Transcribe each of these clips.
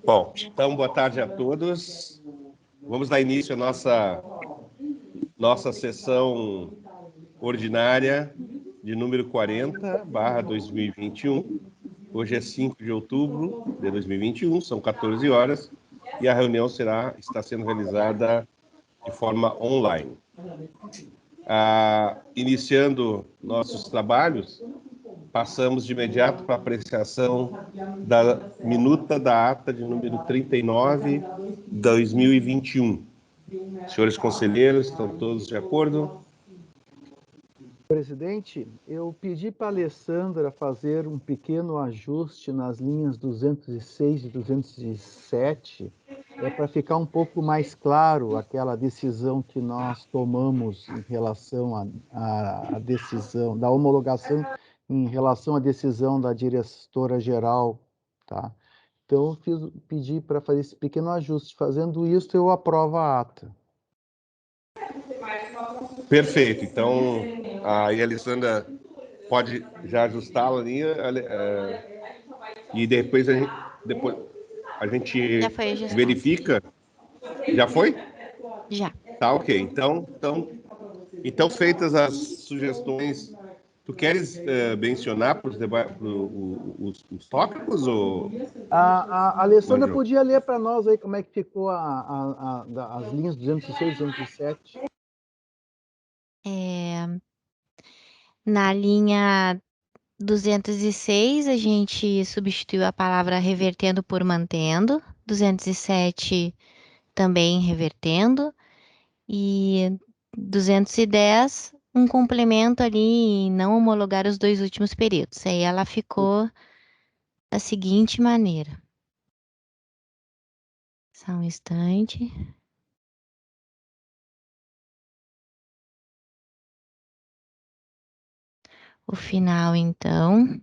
Bom, então, boa tarde a todos. Vamos dar início à nossa sessão ordinária de número 40/2021. Hoje é 5 de outubro de 2021, são 14 horas, e a reunião está sendo realizada de forma online. Iniciando nossos trabalhos, passamos de imediato para a apreciação da minuta da ata de número 39/2021. Senhores conselheiros, estão todos de acordo? Presidente, eu pedi para a Alessandra fazer um pequeno ajuste nas linhas 206 e 207, para ficar um pouco mais claro aquela decisão que nós tomamos em relação à decisão da homologação, em relação à decisão da diretora-geral, tá? Então, eu pedi para fazer esse pequeno ajuste. Fazendo isso, eu aprovo a ata. Perfeito. Então, a Alessandra pode já ajustá-la ali, e depois a gente verifica. Já foi? Já. Tá, ok. Então, feitas as sugestões, tu queres mencionar para os tópicos? Ou... A Alessandra podia ler para nós aí como é que ficou as linhas 206 e 207. Na linha 206, a gente substituiu a palavra revertendo por mantendo. 207 também revertendo. E 210, um complemento ali em não homologar os 2 últimos períodos. Aí ela ficou da seguinte maneira. Só um instante. O final, então.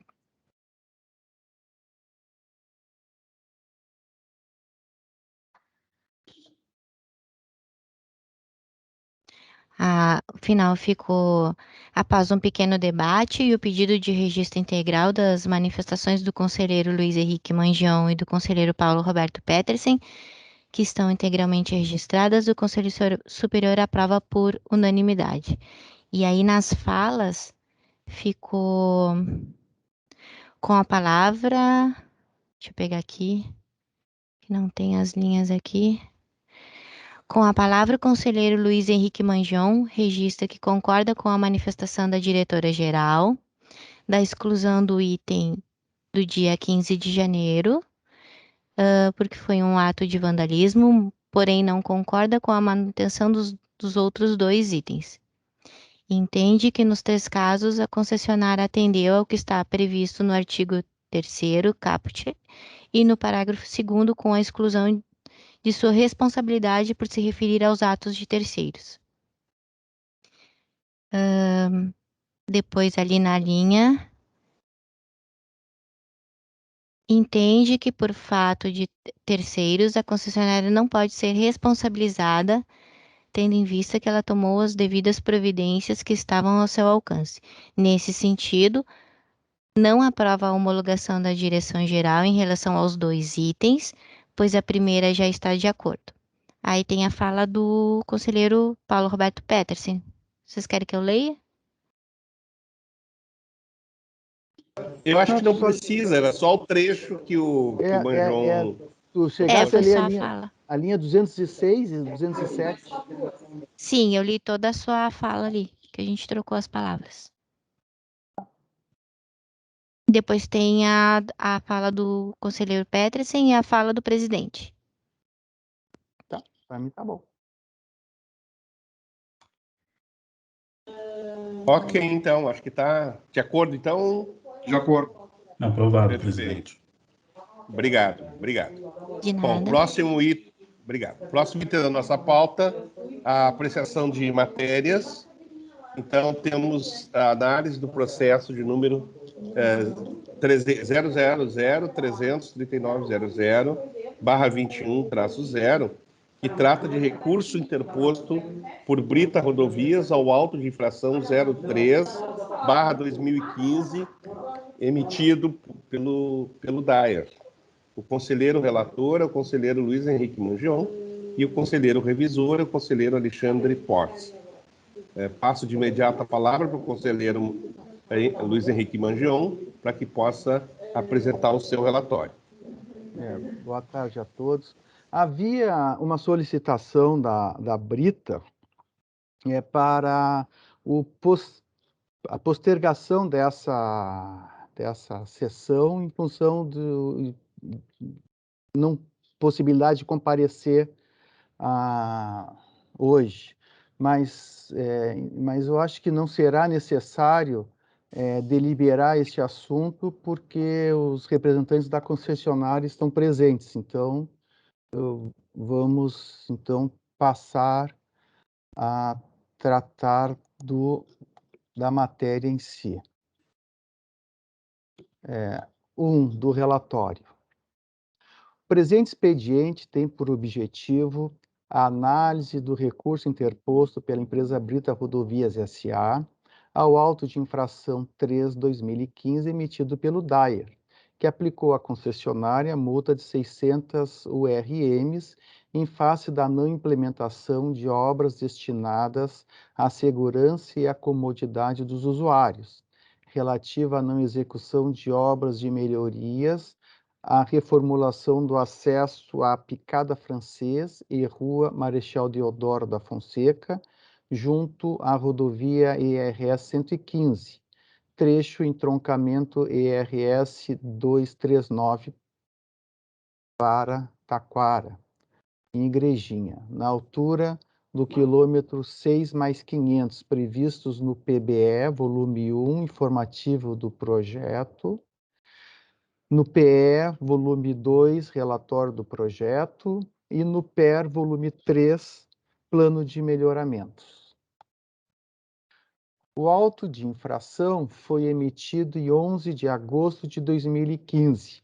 O final ficou após um pequeno debate e o pedido de registro integral das manifestações do conselheiro Luiz Henrique Mangion e do conselheiro Paulo Roberto Petersen, que estão integralmente registradas, o Conselho Superior aprova por unanimidade. E aí, nas falas, ficou com a palavra... Deixa eu pegar aqui, que não tem as linhas aqui. Com a palavra, o conselheiro Luiz Henrique Mangion registra que concorda com a manifestação da diretora-geral da exclusão do item do dia 15 de janeiro, porque foi um ato de vandalismo, porém não concorda com a manutenção dos outros 2 itens. Entende que nos 3 casos a concessionária atendeu ao que está previsto no artigo 3º, caput, e no parágrafo 2º com a exclusão de sua responsabilidade por se referir aos atos de terceiros. Depois, ali na linha, entende que por fato de terceiros, a concessionária não pode ser responsabilizada, tendo em vista que ela tomou as devidas providências que estavam ao seu alcance. Nesse sentido, não aprova a homologação da direção-geral em relação aos 2 itens, pois a primeira já está de acordo. Aí tem a fala do conselheiro Paulo Roberto Petersen. Vocês querem que eu leia? Eu acho que não precisa, era só o trecho que o Mangion... Tu chegaste a ler a linha 206 e 207? Sim, eu li toda a sua fala ali, que a gente trocou as palavras. Depois tem a fala do conselheiro Petersen e a fala do presidente. Tá, para mim tá bom. Ok, então, acho que está de acordo, então? De acordo. Aprovado, presidente. Obrigado. De nada. Bom, próximo item da nossa pauta, a apreciação de matérias. Então, temos a análise do processo de número 000-33900 21/0, que trata de recurso interposto por Brita Rodovias ao auto de infração 03/2015, emitido pelo DAER. O conselheiro relator é o conselheiro Luiz Henrique Mangion e o conselheiro revisor é o conselheiro Alexandre Portes. Passo de imediato a palavra para o conselheiro Luiz Henrique Mangion, para que possa apresentar o seu relatório. Boa tarde a todos. Havia uma solicitação da Brita para a postergação dessa sessão em função de não possibilidade de comparecer hoje, mas eu acho que não será necessário deliberar este assunto, porque os representantes da concessionária estão presentes. Então, vamos passar a tratar da matéria em si. Do relatório. O presente expediente tem por objetivo a análise do recurso interposto pela empresa Brita Rodovias S.A. ao auto de infração 3/2015 emitido pelo DAER, que aplicou à concessionária multa de 600 URMs em face da não implementação de obras destinadas à segurança e à comodidade dos usuários, relativa à não execução de obras de melhorias, a reformulação do acesso à Picada Francês e Rua Marechal Deodoro da Fonseca, junto à rodovia ERS 115, trecho entroncamento ERS 239 para Taquara, em Igrejinha, na altura do quilômetro 6+500, previstos no PBE, volume 1, informativo do projeto, no PE, volume 2, relatório do projeto, e no PER, volume 3, plano de melhoramentos. O auto de infração foi emitido em 11 de agosto de 2015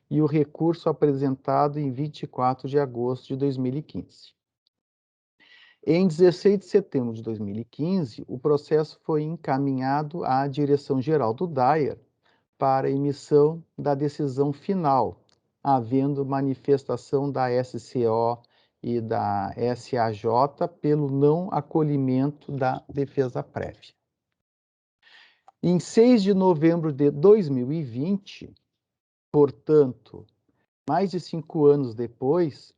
e o recurso apresentado em 24 de agosto de 2015. Em 16 de setembro de 2015, o processo foi encaminhado à Direção-Geral do DAER para emissão da decisão final, havendo manifestação da SCO e da SAJ pelo não acolhimento da defesa prévia. Em 6 de novembro de 2020, portanto, mais de 5 anos depois,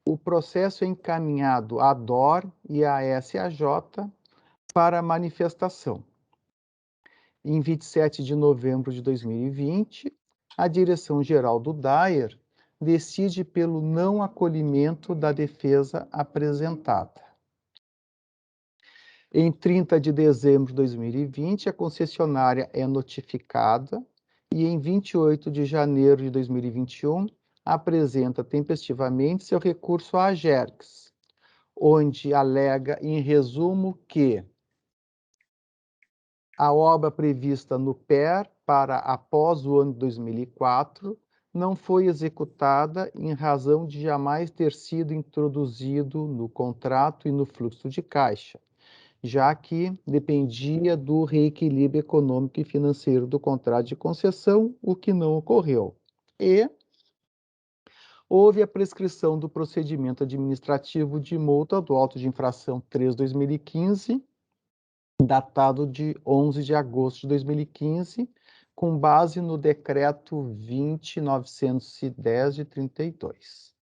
o processo é encaminhado à DOR e à SAJ para manifestação. Em 27 de novembro de 2020, a Direção-Geral do DAER decide pelo não acolhimento da defesa apresentada. Em 30 de dezembro de 2020, a concessionária é notificada e, em 28 de janeiro de 2021, apresenta tempestivamente seu recurso à AGERGS, onde alega, em resumo, que a obra prevista no PER para após o ano de 2004 não foi executada em razão de jamais ter sido introduzido no contrato e no fluxo de caixa, já que dependia do reequilíbrio econômico e financeiro do contrato de concessão, o que não ocorreu. E houve a prescrição do procedimento administrativo de multa do auto de infração 3/2015, datado de 11 de agosto de 2015, com base no decreto 20.910 de 32.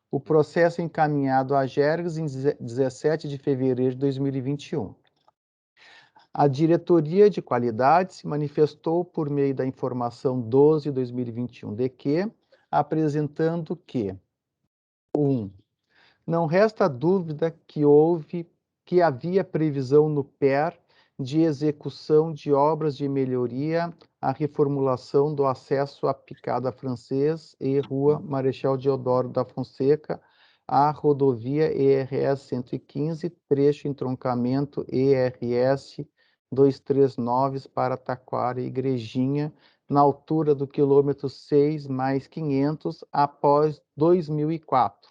O processo é encaminhado à AGERGS em 17 de fevereiro de 2021. A Diretoria de Qualidade se manifestou por meio da informação 12/2021 de que, apresentando que 1. Não resta dúvida que havia previsão no PER de execução de obras de melhoria à reformulação do acesso à Picada Francês e Rua Marechal Deodoro da Fonseca, à rodovia ERS 115, trecho entroncamento ERS 239 para Taquara e Igrejinha, na altura do quilômetro 6 mais 500 após 2004,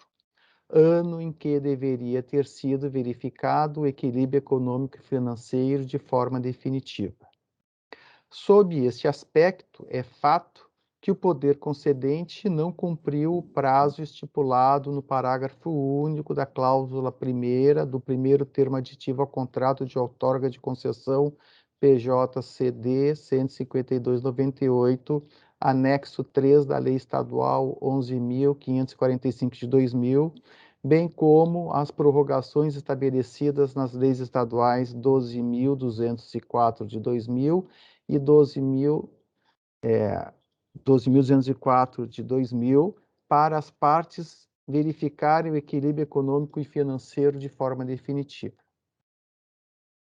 ano em que deveria ter sido verificado o equilíbrio econômico e financeiro de forma definitiva. Sob este aspecto, é fato que o poder concedente não cumpriu o prazo estipulado no parágrafo único da cláusula primeira do primeiro termo aditivo ao contrato de outorga de concessão PJCD 152/98, anexo 3 da Lei Estadual 11.545 de 2000, bem como as prorrogações estabelecidas nas leis estaduais 12.204 de 2000 e 12.204 de 2000, para as partes verificarem o equilíbrio econômico e financeiro de forma definitiva.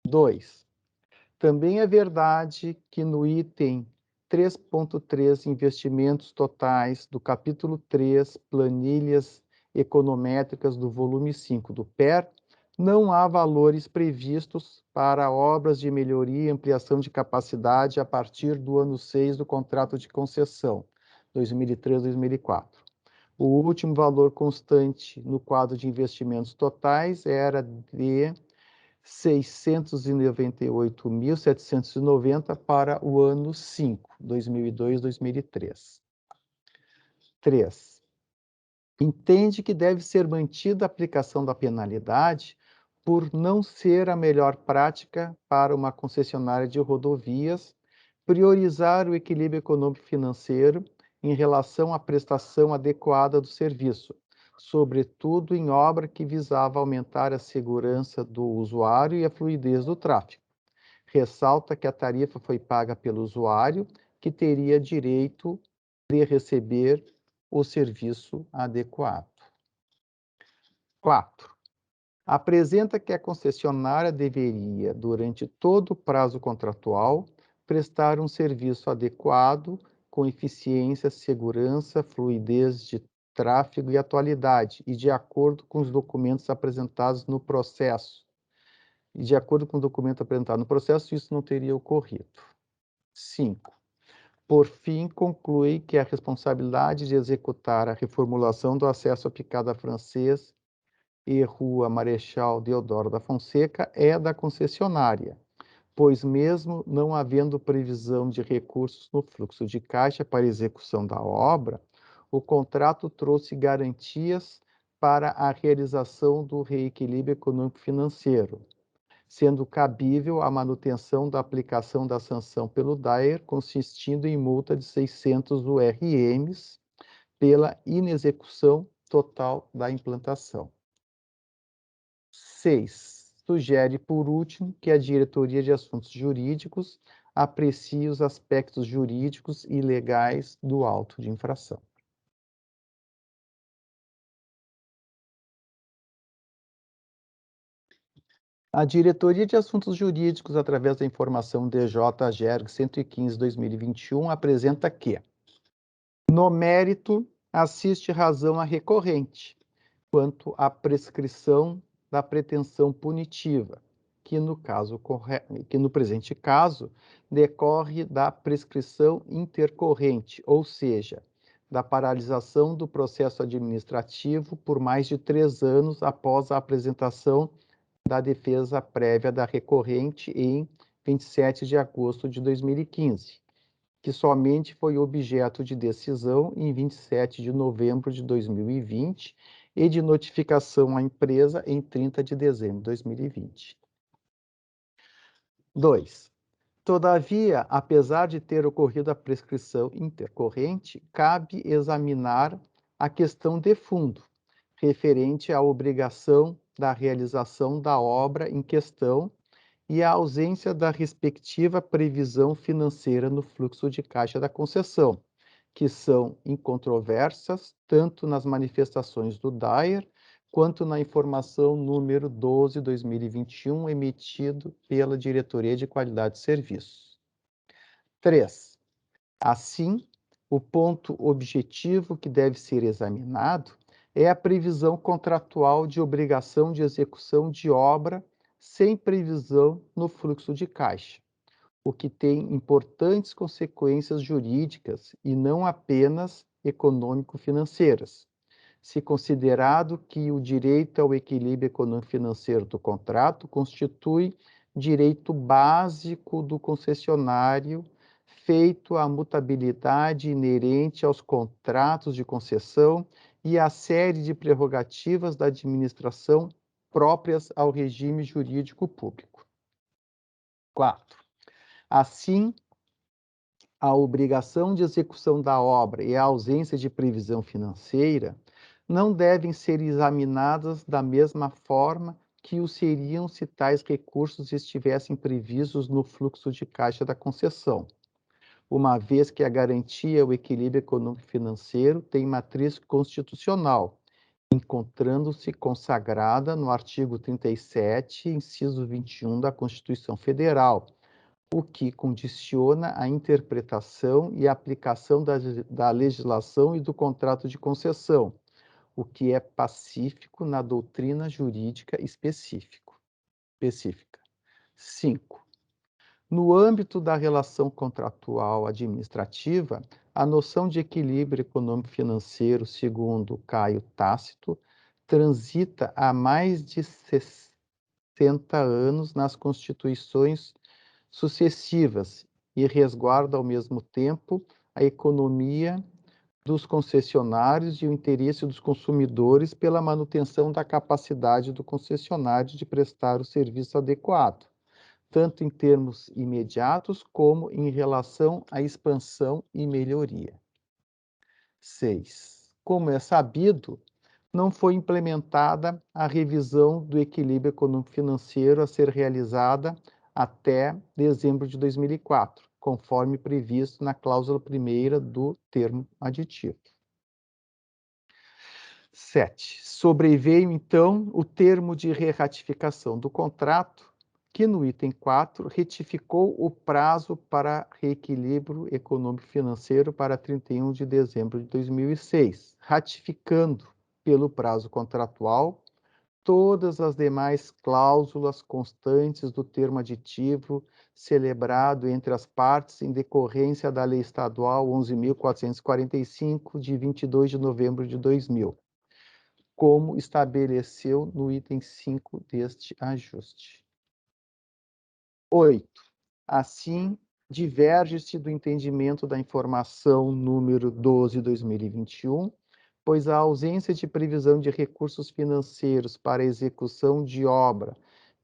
2. Também é verdade que no item 3.3, investimentos totais, do capítulo 3, planilhas econométricas do volume 5 do PER, não há valores previstos para obras de melhoria e ampliação de capacidade a partir do ano 6 do contrato de concessão, 2003-2004. O último valor constante no quadro de investimentos totais era de 698.790 para o ano 5, 2002-2003. 3. Entende que deve ser mantida a aplicação da penalidade por não ser a melhor prática para uma concessionária de rodovias priorizar o equilíbrio econômico-financeiro em relação à prestação adequada do serviço, sobretudo em obra que visava aumentar a segurança do usuário e a fluidez do tráfego. Ressalta que a tarifa foi paga pelo usuário, que teria direito de receber o serviço adequado. 4. Apresenta que a concessionária deveria, durante todo o prazo contratual, prestar um serviço adequado, com eficiência, segurança, fluidez de tráfego e atualidade, e de acordo com os documentos apresentados no processo. E de acordo com o documento apresentado no processo, isso não teria ocorrido. 5. Por fim, conclui que a responsabilidade de executar a reformulação do acesso à Picada Francês e Rua Marechal Deodoro da Fonseca é da concessionária, pois mesmo não havendo previsão de recursos no fluxo de caixa para execução da obra, o contrato trouxe garantias para a realização do reequilíbrio econômico-financeiro, sendo cabível a manutenção da aplicação da sanção pelo DAER, consistindo em multa de 600 URMs pela inexecução total da implantação. 6. Sugere, por último, que a Diretoria de Assuntos Jurídicos aprecie os aspectos jurídicos e legais do auto de infração. A Diretoria de Assuntos Jurídicos, através da informação DJ-GERG 115/2021, apresenta que, no mérito, assiste razão à recorrente quanto à prescrição da pretensão punitiva, que no presente caso decorre da prescrição intercorrente, ou seja, da paralisação do processo administrativo por mais de 3 anos após a apresentação da defesa prévia da recorrente em 27 de agosto de 2015, que somente foi objeto de decisão em 27 de novembro de 2020 e de notificação à empresa em 30 de dezembro de 2020. 2. Todavia, apesar de ter ocorrido a prescrição intercorrente, cabe examinar a questão de fundo, referente à obrigação da realização da obra em questão e a ausência da respectiva previsão financeira no fluxo de caixa da concessão, que são incontroversas tanto nas manifestações do DAER quanto na informação número 12/2021, emitido pela Diretoria de Qualidade de Serviços. 3. Assim, o ponto objetivo que deve ser examinado é a previsão contratual de obrigação de execução de obra sem previsão no fluxo de caixa, o que tem importantes consequências jurídicas e não apenas econômico-financeiras, se considerado que o direito ao equilíbrio econômico-financeiro do contrato constitui direito básico do concessionário, feito à mutabilidade inerente aos contratos de concessão e à série de prerrogativas da administração próprias ao regime jurídico público. 4. Assim, a obrigação de execução da obra e a ausência de previsão financeira não devem ser examinadas da mesma forma que o seriam se tais recursos estivessem previstos no fluxo de caixa da concessão, uma vez que a garantia ao equilíbrio econômico-financeiro tem matriz constitucional, encontrando-se consagrada no artigo 37, inciso 21 da Constituição Federal, o que condiciona a interpretação e aplicação da legislação e do contrato de concessão, o que é pacífico na doutrina jurídica específica. 5. No âmbito da relação contratual administrativa, a noção de equilíbrio econômico-financeiro, segundo Caio Tácito, transita há mais de 60 anos nas constituições sucessivas e resguarda, ao mesmo tempo, a economia dos concessionários e o interesse dos consumidores pela manutenção da capacidade do concessionário de prestar o serviço adequado, tanto em termos imediatos como em relação à expansão e melhoria. 6. Como é sabido, não foi implementada a revisão do equilíbrio econômico-financeiro a ser realizada até dezembro de 2004, conforme previsto na cláusula primeira do termo aditivo. 7. Sobreveio, então, o termo de reratificação do contrato, que no item 4 retificou o prazo para reequilíbrio econômico-financeiro para 31 de dezembro de 2006, ratificando pelo prazo contratual todas as demais cláusulas constantes do termo aditivo celebrado entre as partes em decorrência da Lei Estadual 11.445, de 22 de novembro de 2000, como estabeleceu no item 5 deste ajuste. 8. Assim, diverge-se do entendimento da informação número 12/2021, pois a ausência de previsão de recursos financeiros para a execução de obra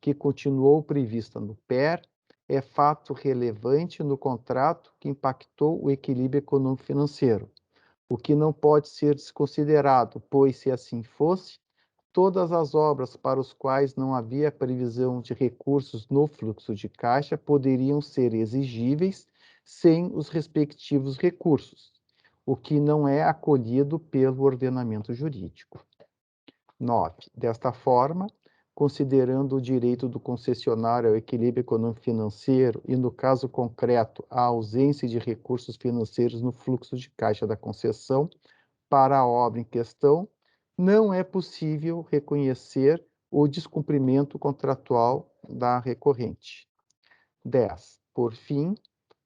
que continuou prevista no PER é fato relevante no contrato que impactou o equilíbrio econômico-financeiro, o que não pode ser desconsiderado, pois, se assim fosse, todas as obras para as quais não havia previsão de recursos no fluxo de caixa poderiam ser exigíveis sem os respectivos recursos, o que não é acolhido pelo ordenamento jurídico. 9. Desta forma, considerando o direito do concessionário ao equilíbrio econômico-financeiro e, no caso concreto, a ausência de recursos financeiros no fluxo de caixa da concessão para a obra em questão, não é possível reconhecer o descumprimento contratual da recorrente. 10. Por fim,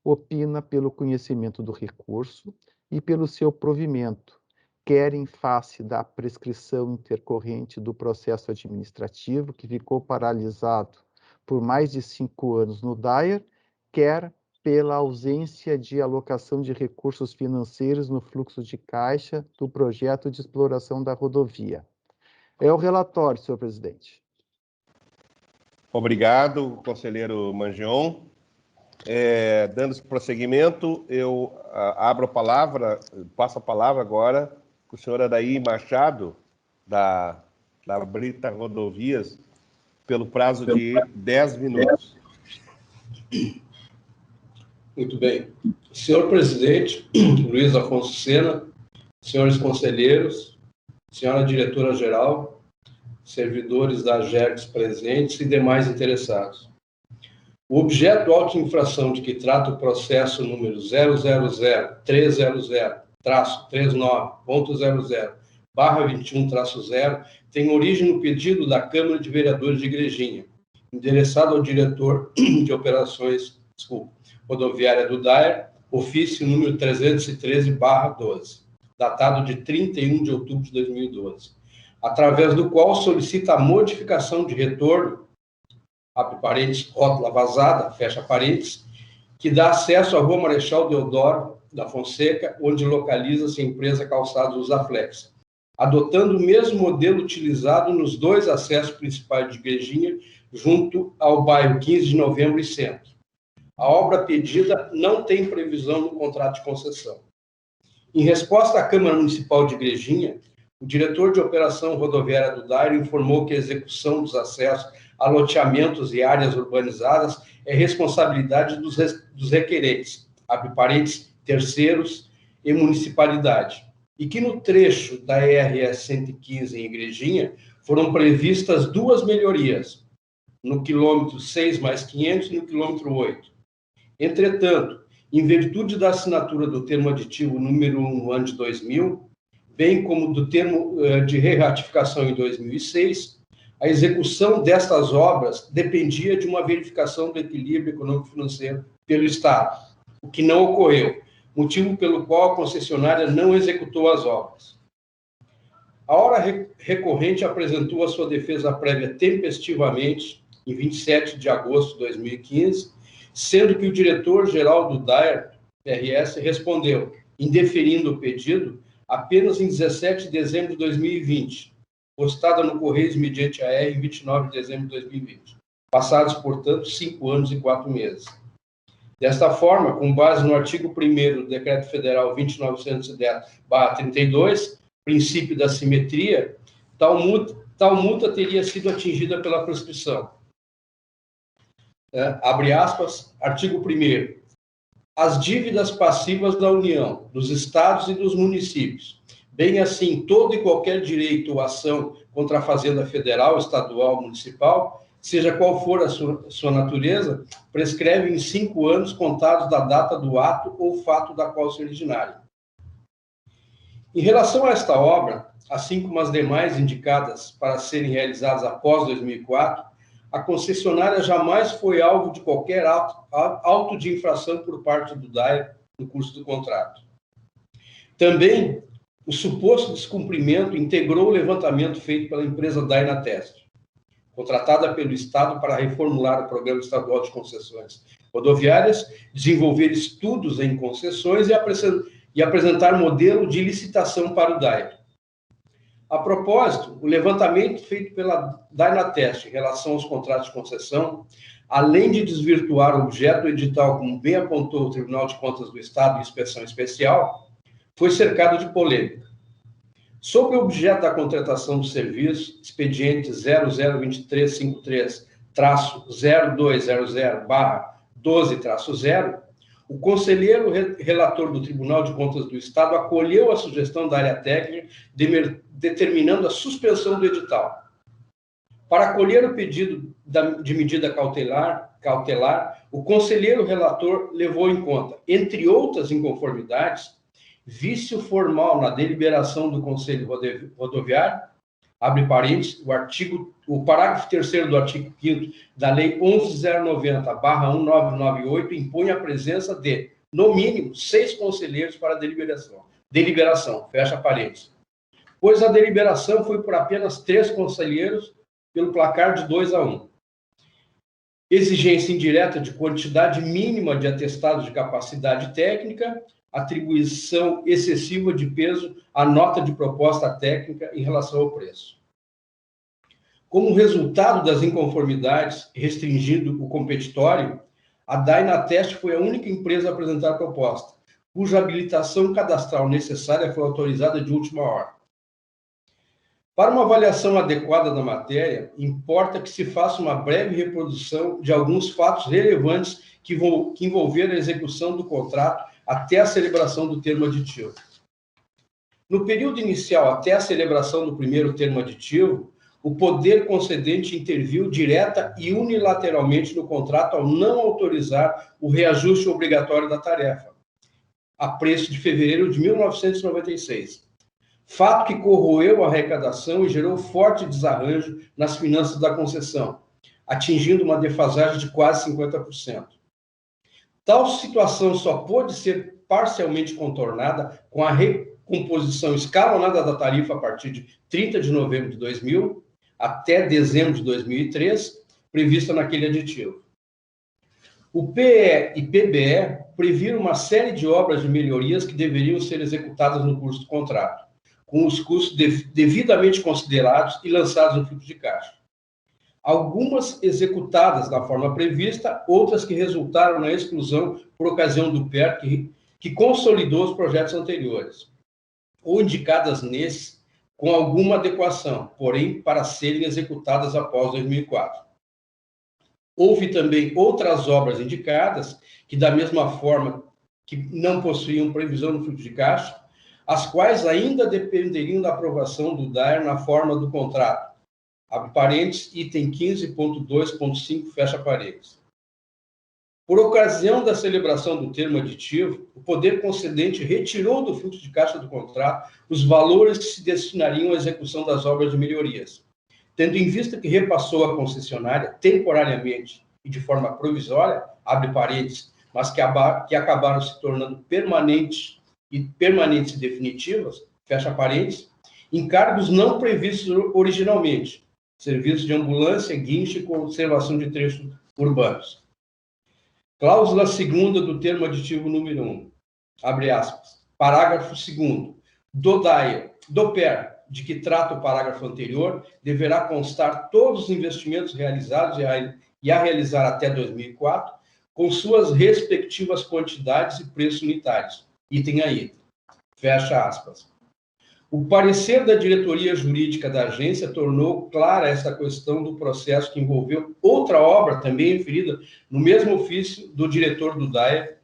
opina pelo conhecimento do recurso e pelo seu provimento, quer em face da prescrição intercorrente do processo administrativo, que ficou paralisado por mais de 5 anos no DAER, quer pela ausência de alocação de recursos financeiros no fluxo de caixa do projeto de exploração da rodovia. É o relatório, senhor presidente. Obrigado, conselheiro Mangion. Dando prosseguimento, eu abro a palavra, passo a palavra agora para o senhor Adair Machado, da Brita Rodovias, pelo prazo de 10 minutos. Muito bem. Senhor presidente, Luiz Afonso Sena, senhores conselheiros, senhora diretora-geral, servidores da AGERGS presentes e demais interessados. O objeto de auto-infração de que trata o processo número 000-300-39.00/21-0 tem origem no pedido da Câmara de Vereadores de Igrejinha, endereçado ao diretor de Operações rodoviária do DAER, ofício número 313/12, datado de 31 de outubro de 2012, através do qual solicita a modificação de retorno, abre parênteses, rótula vazada, fecha parênteses, que dá acesso à Rua Marechal Deodoro da Fonseca, onde localiza-se a empresa Calçados Usaflex, adotando o mesmo modelo utilizado nos dois acessos principais de Igrejinha, junto ao bairro 15 de Novembro e Centro. A obra pedida não tem previsão no contrato de concessão. Em resposta à Câmara Municipal de Igrejinha, o diretor de operação rodoviária do DAER informou que a execução dos acessos a loteamentos e áreas urbanizadas é responsabilidade dos requerentes, abre parênteses, terceiros e municipalidade, e que no trecho da RS 115 em Igrejinha foram previstas duas melhorias, no quilômetro 6+500 e no quilômetro 8. Entretanto, em virtude da assinatura do termo aditivo número 1 no ano de 2000, bem como do termo de reratificação em 2006, a execução destas obras dependia de uma verificação do equilíbrio econômico-financeiro pelo Estado, o que não ocorreu, motivo pelo qual a concessionária não executou as obras. A hora recorrente apresentou a sua defesa prévia tempestivamente, em 27 de agosto de 2015, sendo que o diretor-geral do DAER, RS, respondeu, indeferindo o pedido, apenas em 17 de dezembro de 2020, postada no Correios mediante AR em 29 de dezembro de 2020. Passados, portanto, 5 anos e 4 meses. Desta forma, com base no artigo 1º do Decreto Federal 2910/32, princípio da simetria, tal multa teria sido atingida pela prescrição. Abre aspas, artigo 1º. As dívidas passivas da União, dos Estados e dos municípios, bem assim todo e qualquer direito ou ação contra a Fazenda Federal, Estadual, Municipal, seja qual for a sua natureza, prescreve em 5 anos contados da data do ato ou fato da qual se originário. Em relação a esta obra, assim como as demais indicadas para serem realizadas após 2004, a concessionária jamais foi alvo de qualquer auto de infração por parte do DAER no curso do contrato. Também, o suposto descumprimento integrou o levantamento feito pela empresa Dynatest, contratada pelo Estado para reformular o Programa Estadual de Concessões Rodoviárias, desenvolver estudos em concessões e apresentar modelo de licitação para o DAER. A propósito, o levantamento feito pela Dynatest em relação aos contratos de concessão, além de desvirtuar o objeto do edital, como bem apontou o Tribunal de Contas do Estado em inspeção especial, foi cercado de polêmica. Sobre o objeto da contratação do serviço, expediente 002353-0200/12-0, o conselheiro relator do Tribunal de Contas do Estado acolheu a sugestão da área técnica, determinando a suspensão do edital. Para acolher o pedido de medida cautelar, o conselheiro relator levou em conta, entre outras inconformidades, vício formal na deliberação do Conselho Rodoviário, abre parênteses, o parágrafo 3º do artigo 5º da Lei 11.090/1998 impõe a presença de, no mínimo, 6 conselheiros para deliberação, fecha parênteses. Pois a deliberação foi por apenas 3 conselheiros, pelo placar de 2-1. Exigência indireta de quantidade mínima de atestados de capacidade técnica, atribuição excessiva de peso à nota de proposta técnica em relação ao preço. Como resultado das inconformidades, restringindo o competitório, a Dynatest foi a única empresa a apresentar a proposta, cuja habilitação cadastral necessária foi autorizada de última hora. Para uma avaliação adequada da matéria, importa que se faça uma breve reprodução de alguns fatos relevantes que envolveram a execução do contrato até a celebração do termo aditivo. No período inicial, até a celebração do primeiro termo aditivo, o poder concedente interviu direta e unilateralmente no contrato ao não autorizar o reajuste obrigatório da tarefa, a preço de fevereiro de 1996. Fato que corroeu a arrecadação e gerou forte desarranjo nas finanças da concessão, atingindo uma defasagem de quase 50%. Tal situação só pôde ser parcialmente contornada com a recomposição escalonada da tarifa a partir de 30 de novembro de 2000 até dezembro de 2003, prevista naquele aditivo. O PE e PBE previram uma série de obras de melhorias que deveriam ser executadas no curso do contrato, com os custos devidamente considerados e lançados no fluxo de caixa. Algumas executadas da forma prevista, outras que resultaram na exclusão por ocasião do PER, que consolidou os projetos anteriores, ou indicadas nesses com alguma adequação, porém para serem executadas após 2004. Houve também outras obras indicadas que, da mesma forma que não possuíam previsão no fluxo de caixa, as quais ainda dependeriam da aprovação do DAER na forma do contrato. Abre parênteses, item 15.2.5, fecha parênteses. Por ocasião da celebração do termo aditivo, o poder concedente retirou do fluxo de caixa do contrato os valores que se destinariam à execução das obras de melhorias, tendo em vista que repassou à concessionária temporariamente e de forma provisória, abre parênteses, mas que acabaram se tornando permanentes e definitivas, fecha parênteses, encargos não previstos originalmente, serviços de ambulância, guincho e conservação de trechos urbanos. Cláusula 2ª do termo aditivo número 1, abre aspas, parágrafo 2º, do DAER, do PER, de que trata o parágrafo anterior, deverá constar todos os investimentos realizados e a realizar até 2004, com suas respectivas quantidades e preços unitários, item a item. Fecha aspas. O parecer da diretoria jurídica da agência tornou clara essa questão do processo que envolveu outra obra, também referida no mesmo ofício do diretor do DAER,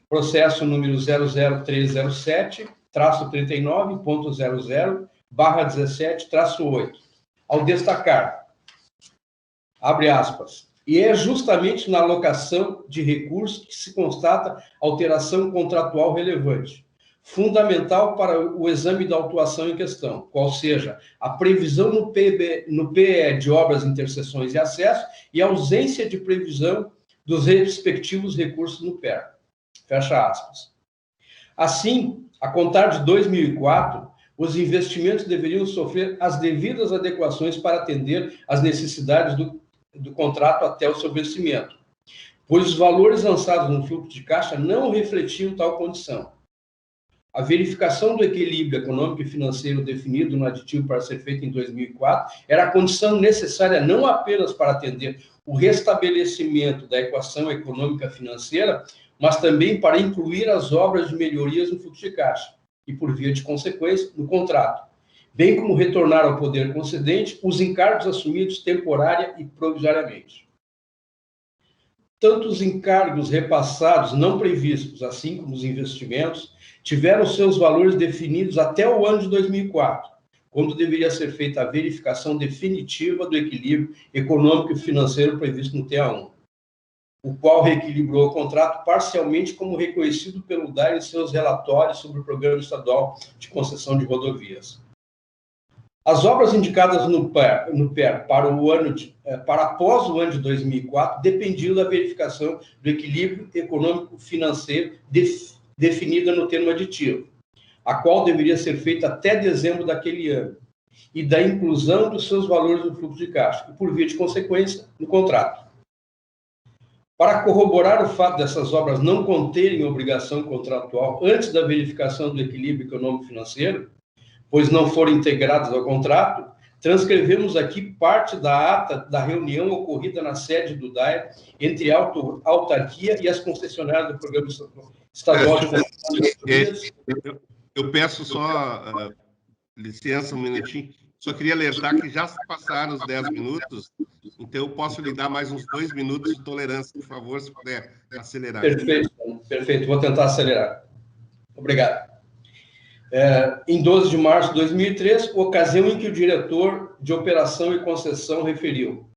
processo número 00307-39.00/17-8, ao destacar, abre aspas, e é justamente na alocação de recursos que se constata alteração contratual relevante, fundamental para o exame da autuação em questão, qual seja a previsão no PE de obras, interseções e acesso e a ausência de previsão dos respectivos recursos no PER. Fecha aspas. Assim, a contar de 2004, os investimentos deveriam sofrer as devidas adequações para atender às necessidades do contrato até o seu vencimento, pois os valores lançados no fluxo de caixa não refletiam tal condição. A verificação do equilíbrio econômico e financeiro definido no aditivo para ser feito em 2004 era a condição necessária não apenas para atender o restabelecimento da equação econômica financeira, mas também para incluir as obras de melhorias no fluxo de caixa e, por via de consequência, no contrato, bem como retornar ao poder concedente os encargos assumidos temporária e provisoriamente. Tanto os encargos repassados não previstos, assim como os investimentos, tiveram seus valores definidos até o ano de 2004, quando deveria ser feita a verificação definitiva do equilíbrio econômico e financeiro previsto no TA1, o qual reequilibrou o contrato parcialmente como reconhecido pelo DAER em seus relatórios sobre o Programa Estadual de Concessão de Rodovias. As obras indicadas no PER para após o ano de 2004 dependiam da verificação do equilíbrio econômico-financeiro definida no termo aditivo, a qual deveria ser feita até dezembro daquele ano, e da inclusão dos seus valores no fluxo de caixa, e por via de consequência, no contrato. Para corroborar o fato dessas obras não conterem obrigação contratual antes da verificação do equilíbrio econômico-financeiro, pois não foram integradas ao contrato, transcrevemos aqui parte da ata da reunião ocorrida na sede do DAER entre a autarquia e as concessionárias do Programa Estadual de Rodovias. Eu peço só licença um minutinho. Só queria alertar que já se passaram os 10 minutos, então eu posso lhe dar mais uns 2 minutos de tolerância, por favor, se puder acelerar. Perfeito, perfeito. Vou tentar acelerar. Obrigado. Em 12 de março de 2003, ocasião em que o diretor de operação e concessão referiu.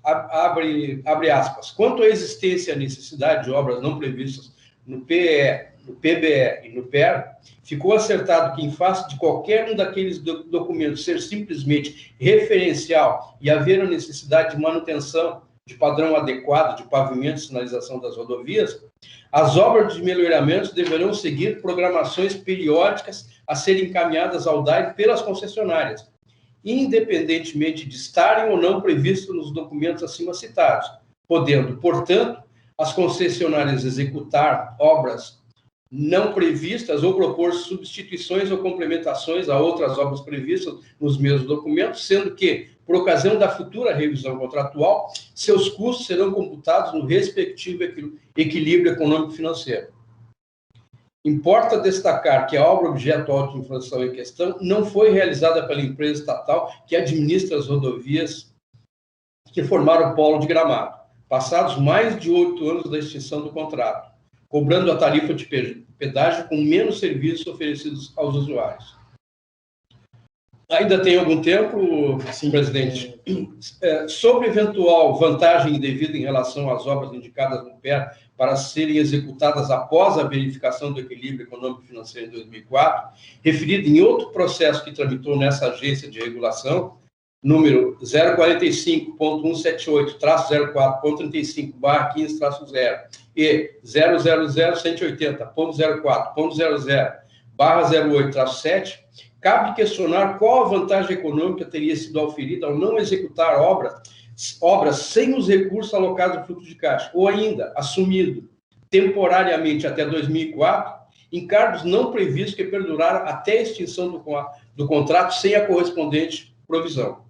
Abre aspas, quanto à existência e à necessidade de obras não previstas no PE, no PBE e no PER, ficou acertado que, em face de qualquer um daqueles documentos ser simplesmente referencial e haver a necessidade de manutenção de padrão adequado de pavimento e sinalização das rodovias, as obras de melhoramento deverão seguir programações periódicas a serem encaminhadas ao DAER pelas concessionárias, independentemente de estarem ou não previstos nos documentos acima citados, podendo, portanto, as concessionárias executar obras não previstas ou propor substituições ou complementações a outras obras previstas nos mesmos documentos, sendo que, por ocasião da futura revisão contratual, seus custos serão computados no respectivo equilíbrio econômico-financeiro. Importa destacar que a obra objeto de infração em questão não foi realizada pela empresa estatal que administra as rodovias que formaram o polo de Gramado, passados mais de 8 anos da extinção do contrato, cobrando a tarifa de pedágio com menos serviços oferecidos aos usuários. Ainda tem algum tempo, sim, presidente? Sobre eventual vantagem indevida em relação às obras indicadas no PER para serem executadas após a verificação do equilíbrio econômico-financeiro em 2004, referido em outro processo que tramitou nessa agência de regulação, número 045.178-04.35/15-0 e 000-180.04.00/08-7, cabe questionar qual a vantagem econômica teria sido auferida ao não executar obras sem os recursos alocados no fluxo de caixa, ou ainda assumido temporariamente até 2004 encargos não previstos que perduraram até a extinção do contrato sem a correspondente provisão.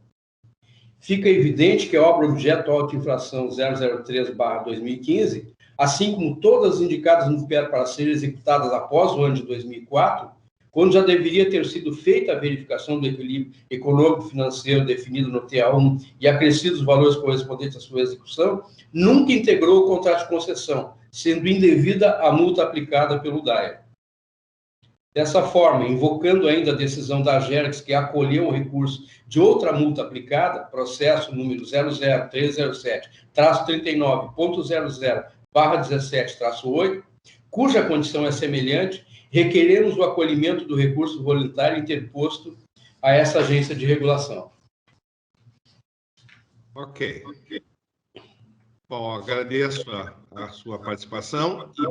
Fica evidente que a obra objeto auto-infração 003/2015, assim como todas as indicadas no PER para serem executadas após o ano de 2004, quando já deveria ter sido feita a verificação do equilíbrio econômico-financeiro definido no TA1 e acrescidos os valores correspondentes à sua execução, nunca integrou o contrato de concessão, sendo indevida a multa aplicada pelo DAER. Dessa forma, invocando ainda a decisão da AGERGS, que acolheu o recurso de outra multa aplicada, processo número 00307-39.00/17-8, cuja condição é semelhante, requeremos o acolhimento do recurso voluntário interposto a essa agência de regulação. Ok. Bom, agradeço a sua participação e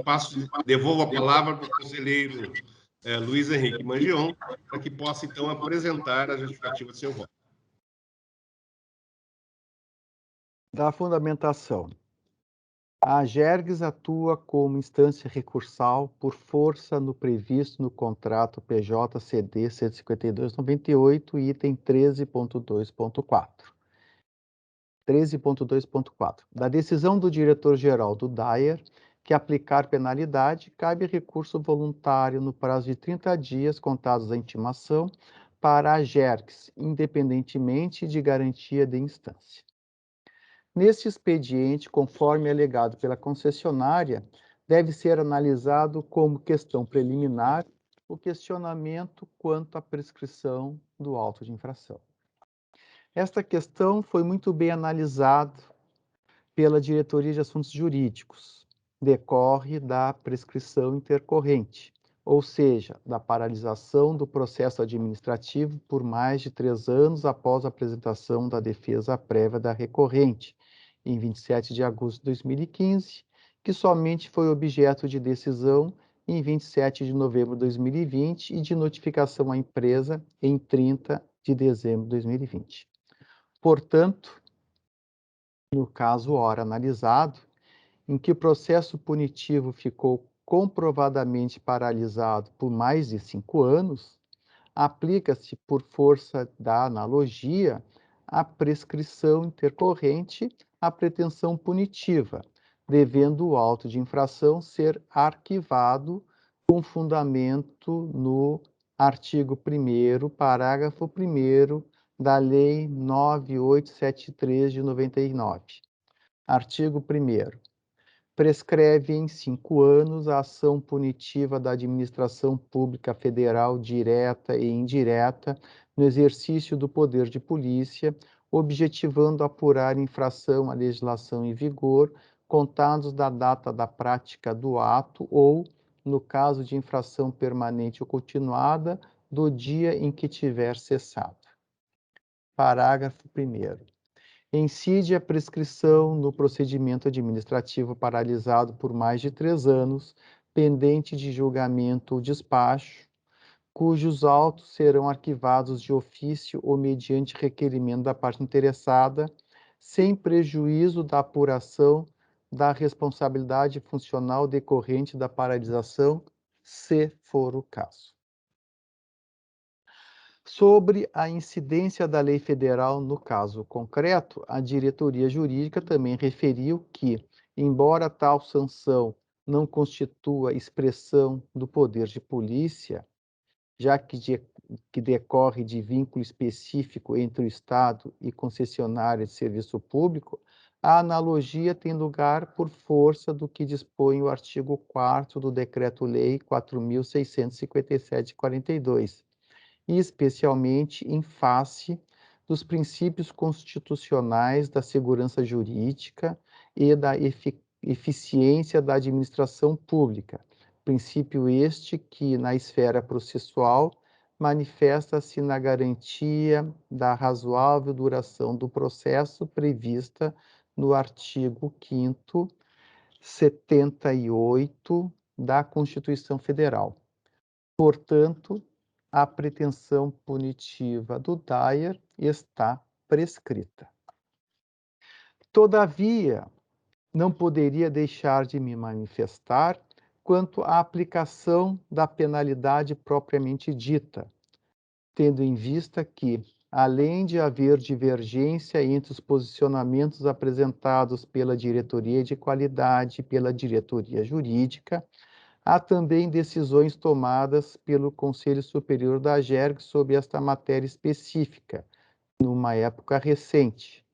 devolvo a palavra para o conselheiro Luiz Henrique Mangion, para que possa, então, apresentar a justificativa do seu voto. Da fundamentação. A AGERGS atua como instância recursal por força no previsto no contrato PJ-CD 152/98, item 13.2.4. 13.2.4. Da decisão do diretor-geral do DAER que aplicar penalidade, cabe recurso voluntário no prazo de 30 dias contados da intimação para a AGERGS, independentemente de garantia de instância. Neste expediente, conforme alegado pela concessionária, deve ser analisado como questão preliminar o questionamento quanto à prescrição do auto de infração. Esta questão foi muito bem analisada pela Diretoria de Assuntos Jurídicos. Decorre da prescrição intercorrente, ou seja, da paralisação do processo administrativo por mais de 3 anos após a apresentação da defesa prévia da recorrente, em 27 de agosto de 2015, que somente foi objeto de decisão em 27 de novembro de 2020 e de notificação à empresa em 30 de dezembro de 2020. Portanto, no caso ora analisado, em que o processo punitivo ficou comprovadamente paralisado por mais de 5 anos, aplica-se, por força da analogia, a prescrição intercorrente à pretensão punitiva, devendo o auto de infração ser arquivado com fundamento no artigo 1º, parágrafo 1º da Lei 9873 de 99. Artigo 1º. Prescreve em 5 anos a ação punitiva da administração pública federal direta e indireta no exercício do poder de polícia, objetivando apurar infração à legislação em vigor, contados da data da prática do ato ou, no caso de infração permanente ou continuada, do dia em que tiver cessado. Parágrafo 1º. incide a prescrição no procedimento administrativo paralisado por mais de 3 anos, pendente de julgamento ou despacho, cujos autos serão arquivados de ofício ou mediante requerimento da parte interessada, sem prejuízo da apuração da responsabilidade funcional decorrente da paralisação, se for o caso. Sobre a incidência da lei federal no caso concreto, a diretoria jurídica também referiu que, embora tal sanção não constitua expressão do poder de polícia, já que decorre de vínculo específico entre o Estado e concessionária de serviço público, a analogia tem lugar por força do que dispõe o artigo 4º do Decreto-Lei 4.657/42, e especialmente em face dos princípios constitucionais da segurança jurídica e da eficiência da administração pública, princípio este que, na esfera processual, manifesta-se na garantia da razoável duração do processo prevista no artigo 5º, 78 da Constituição Federal. Portanto, a pretensão punitiva do Dyer está prescrita. Todavia, não poderia deixar de me manifestar quanto à aplicação da penalidade propriamente dita, tendo em vista que, além de haver divergência entre os posicionamentos apresentados pela diretoria de qualidade e pela diretoria jurídica, há também decisões tomadas pelo Conselho Superior da AGERG sobre esta matéria específica, numa época recente,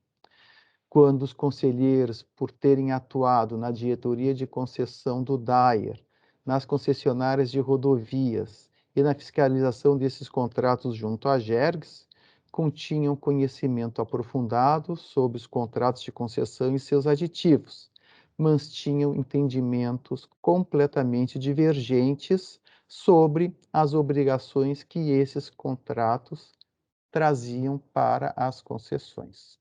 quando os conselheiros, por terem atuado na diretoria de concessão do Dyer, nas concessionárias de rodovias e na fiscalização desses contratos junto à AGERGS, continham conhecimento aprofundado sobre os contratos de concessão e seus aditivos, mas tinham entendimentos completamente divergentes sobre as obrigações que esses contratos traziam para as concessões.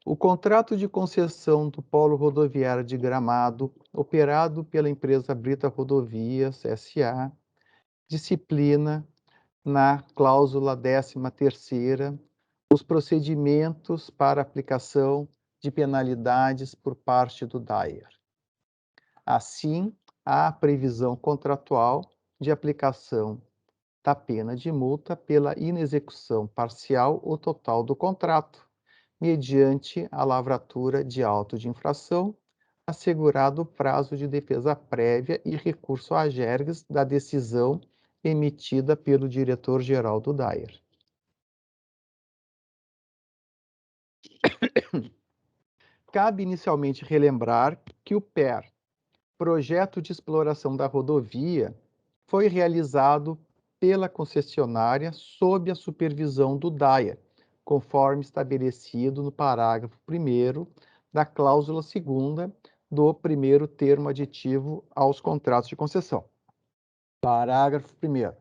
O contrato de concessão do Polo Rodoviário de Gramado, operado pela empresa Brita Rodovias S.A., disciplina, na cláusula 13ª, os procedimentos para aplicação de penalidades por parte do Dyer. Assim, há previsão contratual de aplicação da pena de multa pela inexecução parcial ou total do contrato, mediante a lavratura de auto de infração, assegurado o prazo de defesa prévia e recurso à AGERGS da decisão emitida pelo diretor-geral do Dyer. Cabe inicialmente relembrar que o PER, Projeto de Exploração da Rodovia, foi realizado pela concessionária sob a supervisão do Dyer, conforme estabelecido no parágrafo 1º da cláusula 2ª do primeiro termo aditivo aos contratos de concessão. Parágrafo 1º.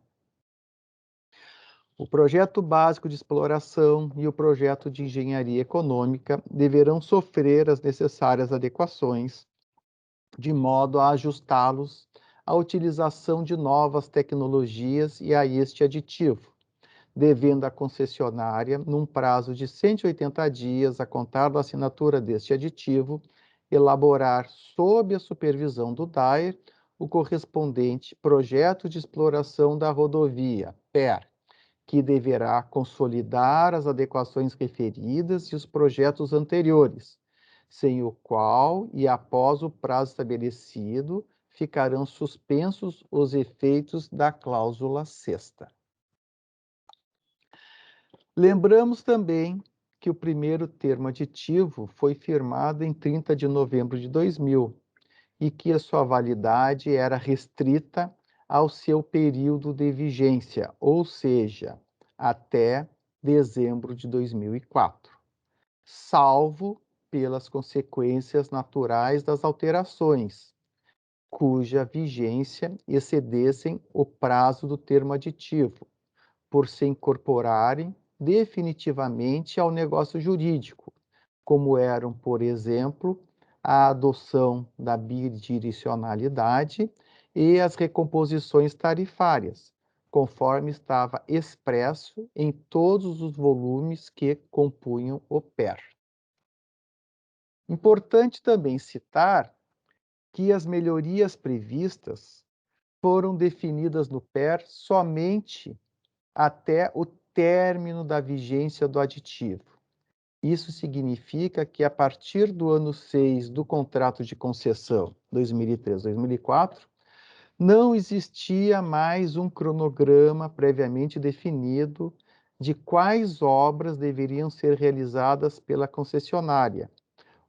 O projeto básico de exploração e o projeto de engenharia econômica deverão sofrer as necessárias adequações, de modo a ajustá-los à utilização de novas tecnologias e a este aditivo, devendo a concessionária, num prazo de 180 dias a contar da assinatura deste aditivo, elaborar, sob a supervisão do Dyer, o correspondente projeto de exploração da rodovia, PER, que deverá consolidar as adequações referidas e os projetos anteriores, sem o qual, e após o prazo estabelecido, ficarão suspensos os efeitos da cláusula 6ª. Lembramos também que o primeiro termo aditivo foi firmado em 30 de novembro de 2000 e que a sua validade era restrita ao seu período de vigência, ou seja, até dezembro de 2004, salvo pelas consequências naturais das alterações, cuja vigência excedessem o prazo do termo aditivo, por se incorporarem definitivamente ao negócio jurídico, como eram, por exemplo, a adoção da bidirecionalidade e as recomposições tarifárias, conforme estava expresso em todos os volumes que compunham o PER. Importante também citar que as melhorias previstas foram definidas no PER somente até o término da vigência do aditivo. Isso significa que, a partir do ano 6 do contrato de concessão 2003-2004, não existia mais um cronograma previamente definido de quais obras deveriam ser realizadas pela concessionária,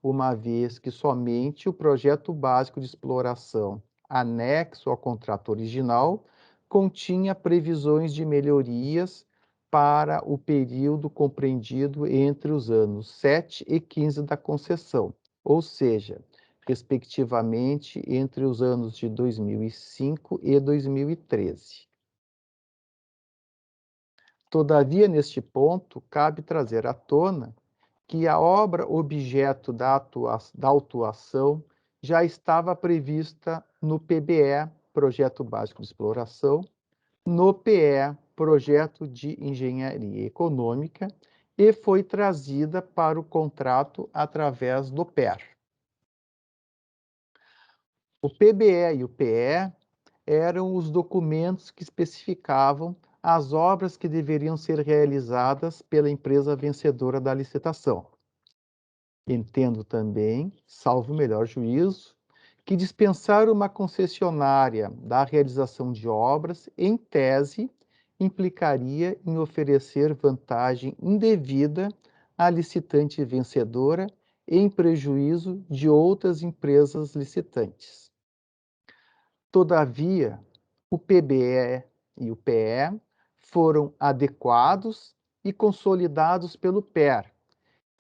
uma vez que somente o projeto básico de exploração, anexo ao contrato original, continha previsões de melhorias para o período compreendido entre os anos 7 e 15 da concessão, ou seja, respectivamente entre os anos de 2005 e 2013. Todavia, neste ponto, cabe trazer à tona que a obra objeto da autuação já estava prevista no PBE, Projeto Básico de Exploração, no PE, Projeto de Engenharia Econômica, e foi trazida para o contrato através do PER. O PBE e o PE eram os documentos que especificavam as obras que deveriam ser realizadas pela empresa vencedora da licitação. Entendo também, salvo o melhor juízo, que dispensar uma concessionária da realização de obras, em tese, implicaria em oferecer vantagem indevida à licitante vencedora em prejuízo de outras empresas licitantes. Todavia, o PBE e o PE foram adequados e consolidados pelo PER,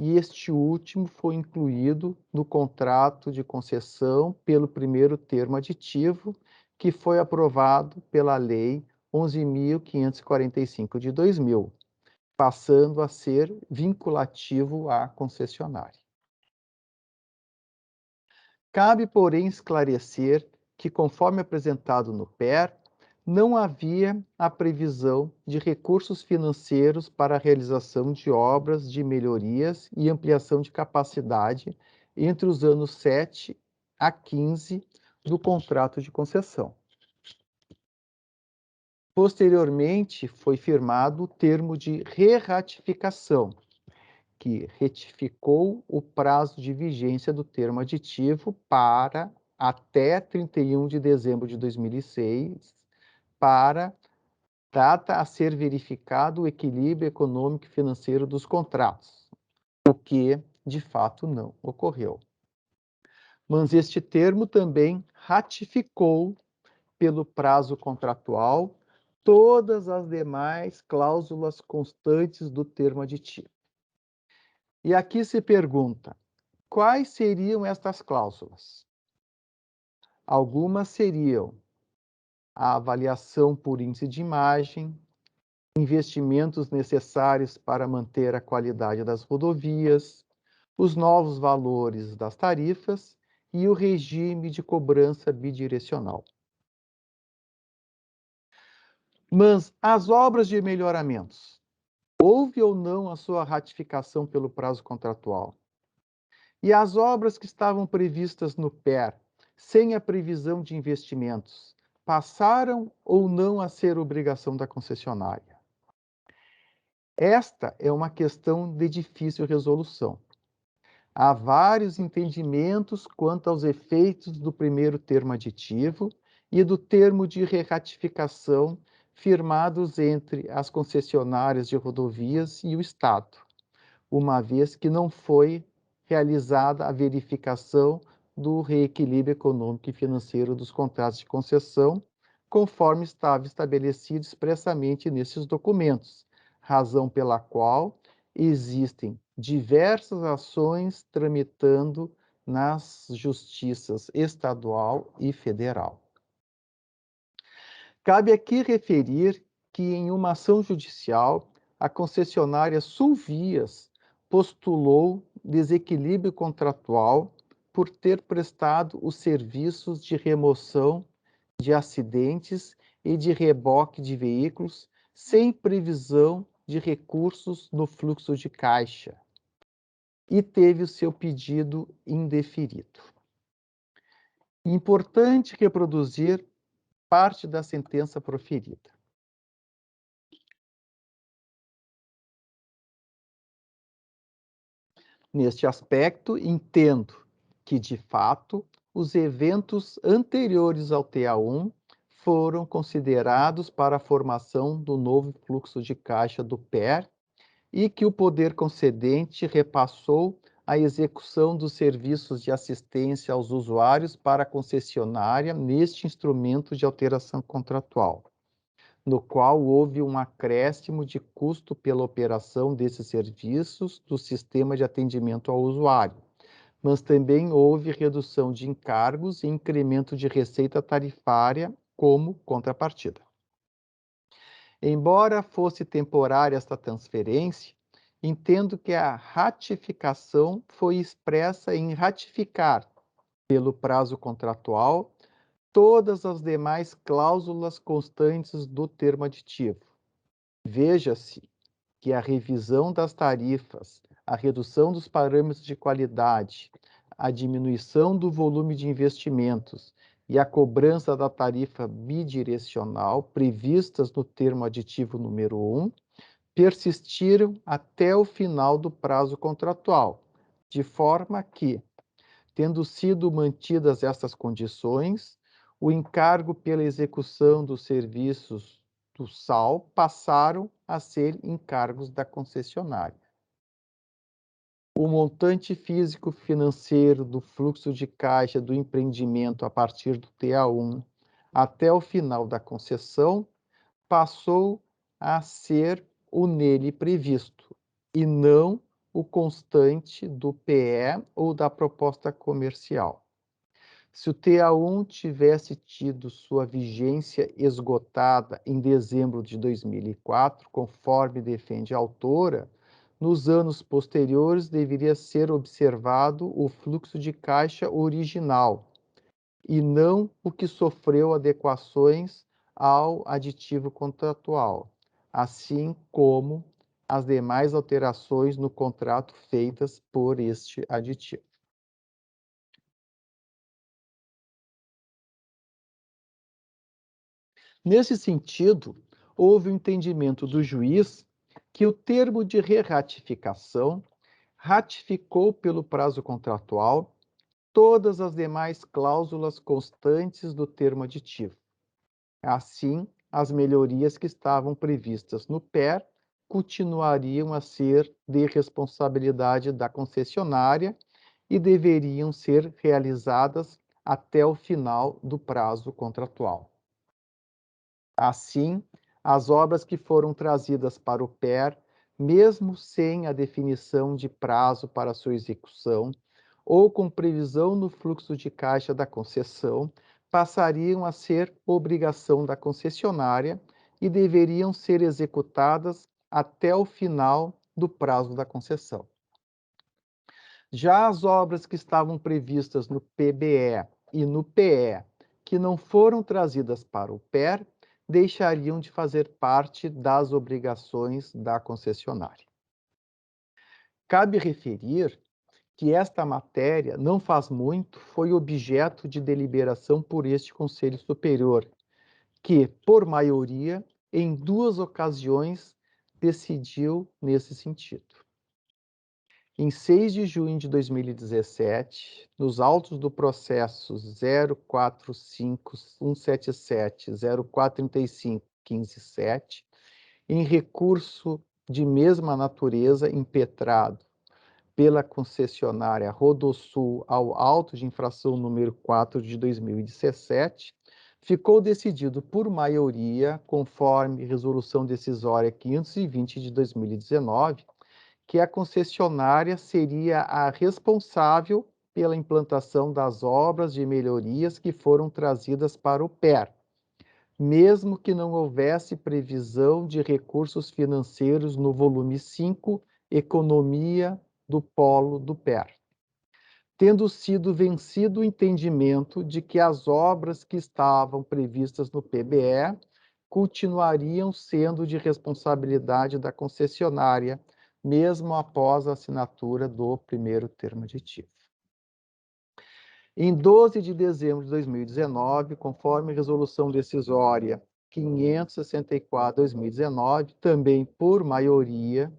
e este último foi incluído no contrato de concessão pelo primeiro termo aditivo, que foi aprovado pela Lei 11.545 de 2000, passando a ser vinculativo à concessionária. Cabe, porém, esclarecer que, conforme apresentado no PER, não havia a previsão de recursos financeiros para a realização de obras de melhorias e ampliação de capacidade entre os anos 7 a 15 do contrato de concessão. Posteriormente, foi firmado o termo de re-ratificação, que retificou o prazo de vigência do termo aditivo para até 31 de dezembro de 2006, para data a ser verificado o equilíbrio econômico e financeiro dos contratos, o que, de fato, não ocorreu. Mas este termo também ratificou, pelo prazo contratual, todas as demais cláusulas constantes do termo aditivo. E aqui se pergunta, quais seriam estas cláusulas? Algumas seriam a avaliação por índice de imagem, investimentos necessários para manter a qualidade das rodovias, os novos valores das tarifas e o regime de cobrança bidirecional. Mas as obras de melhoramentos, houve ou não a sua ratificação pelo prazo contratual? E as obras que estavam previstas no PER, sem a previsão de investimentos, passaram ou não a ser obrigação da concessionária? Esta é uma questão de difícil resolução. Há vários entendimentos quanto aos efeitos do primeiro termo aditivo e do termo de re-ratificação firmados entre as concessionárias de rodovias e o Estado, uma vez que não foi realizada a verificação do reequilíbrio econômico e financeiro dos contratos de concessão, conforme estava estabelecido expressamente nesses documentos, razão pela qual existem diversas ações tramitando nas justiças estadual e federal. Cabe aqui referir que, em uma ação judicial, a concessionária Sulvias postulou desequilíbrio contratual por ter prestado os serviços de remoção de acidentes e de reboque de veículos sem previsão de recursos no fluxo de caixa e teve o seu pedido indeferido. Importante reproduzir parte da sentença proferida. Neste aspecto, entendo que, de fato, os eventos anteriores ao TA1 foram considerados para a formação do novo fluxo de caixa do PER e que o poder concedente repassou a execução dos serviços de assistência aos usuários para a concessionária neste instrumento de alteração contratual, no qual houve um acréscimo de custo pela operação desses serviços do sistema de atendimento ao usuário, mas também houve redução de encargos e incremento de receita tarifária como contrapartida. Embora fosse temporária esta transferência, entendo que a ratificação foi expressa em ratificar, pelo prazo contratual, todas as demais cláusulas constantes do termo aditivo. Veja-se que a revisão das tarifas, a redução dos parâmetros de qualidade, a diminuição do volume de investimentos e a cobrança da tarifa bidirecional previstas no termo aditivo número 1 persistiram até o final do prazo contratual, de forma que, tendo sido mantidas estas condições, o encargo pela execução dos serviços do SAL passaram a ser encargos da concessionária. O montante físico-financeiro do fluxo de caixa do empreendimento a partir do TA1 até o final da concessão passou a ser o nele previsto, e não o constante do PE ou da proposta comercial. Se o TA1 tivesse tido sua vigência esgotada em dezembro de 2004, conforme defende a autora, nos anos posteriores deveria ser observado o fluxo de caixa original, e não o que sofreu adequações ao aditivo contratual, assim como as demais alterações no contrato feitas por este aditivo. Nesse sentido, houve o entendimento do juiz que o termo de re-ratificação ratificou pelo prazo contratual todas as demais cláusulas constantes do termo aditivo. Assim, as melhorias que estavam previstas no PER continuariam a ser de responsabilidade da concessionária e deveriam ser realizadas até o final do prazo contratual. Assim, as obras que foram trazidas para o PER, mesmo sem a definição de prazo para sua execução, ou com previsão no fluxo de caixa da concessão, passariam a ser obrigação da concessionária e deveriam ser executadas até o final do prazo da concessão. Já as obras que estavam previstas no PBE e no PE, que não foram trazidas para o PER, deixariam de fazer parte das obrigações da concessionária. Cabe referir que esta matéria, não faz muito, foi objeto de deliberação por este Conselho Superior, que, por maioria, em 2 ocasiões, decidiu nesse sentido. Em 6 de junho de 2017, nos autos do processo 045177-0435-157, em recurso de mesma natureza impetrado pela concessionária Rodosul ao auto de infração número 4 de 2017, ficou decidido por maioria, conforme resolução decisória 520 de 2019, que a concessionária seria a responsável pela implantação das obras de melhorias que foram trazidas para o PER, mesmo que não houvesse previsão de recursos financeiros no volume 5, Economia do Polo do PER, tendo sido vencido o entendimento de que as obras que estavam previstas no PBE continuariam sendo de responsabilidade da concessionária, mesmo após a assinatura do primeiro termo aditivo. Em 12 de dezembro de 2019, conforme resolução decisória 564/2019, também por maioria,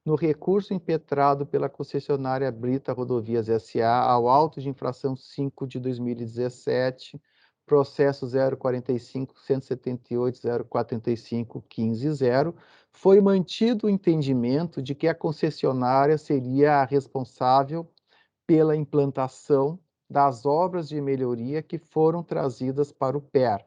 no recurso impetrado pela concessionária Brita Rodovias S.A. ao auto de infração 5 de 2017, processo 045-178-045-15-0, foi mantido o entendimento de que a concessionária seria a responsável pela implantação das obras de melhoria que foram trazidas para o PER,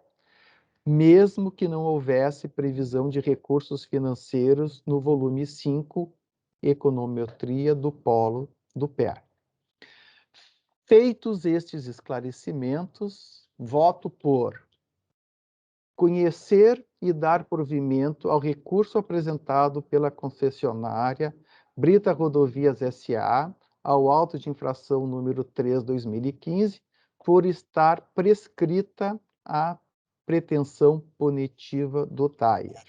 mesmo que não houvesse previsão de recursos financeiros no volume 5, Econometria do Polo do PER. Feitos estes esclarecimentos, voto por conhecer e dar provimento ao recurso apresentado pela concessionária Brita Rodovias S.A., ao auto de infração número 3/2015, por estar prescrita a pretensão punitiva do TAIR.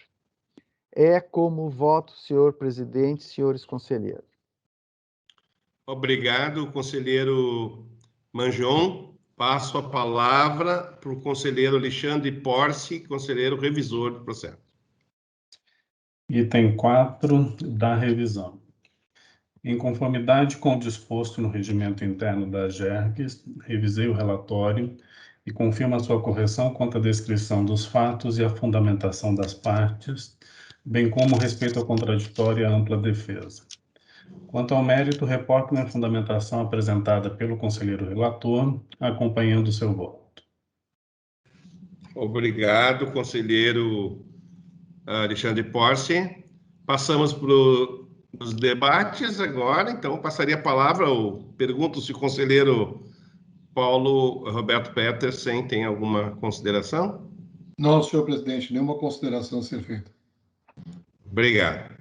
É como voto, senhor presidente, senhores conselheiros. Obrigado, conselheiro Mangion. Passo a palavra para o conselheiro Alexandre Porce, conselheiro revisor do processo. Item 4 da revisão. Em conformidade com o disposto no regimento interno da GERGS, revisei o relatório e confirmo a sua correção quanto à descrição dos fatos e a fundamentação das partes, bem como respeito ao contraditório e à ampla defesa. Quanto ao mérito, reporto na fundamentação apresentada pelo conselheiro relator, acompanhando o seu voto. Obrigado, conselheiro Alexandre Porce. Passamos para os debates agora, então passaria a palavra pergunto se o conselheiro Paulo Roberto Petersen tem alguma consideração? Não, senhor presidente, nenhuma consideração a ser feita. Obrigado.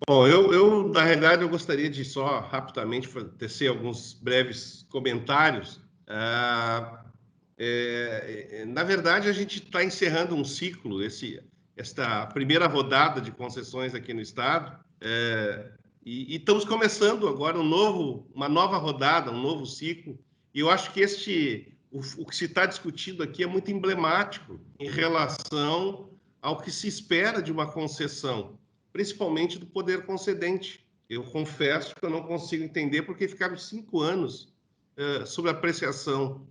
Bom, eu na realidade, eu gostaria de só rapidamente tecer alguns breves comentários. Na verdade, a gente está encerrando um ciclo, esta primeira rodada de concessões aqui no Estado, e estamos começando agora uma nova rodada, um novo ciclo, e eu acho que o que se está discutindo aqui é muito emblemático em relação ao que se espera de uma concessão, principalmente do poder concedente. Eu confesso que eu não consigo entender porque ficaram 5 anos sob a apreciação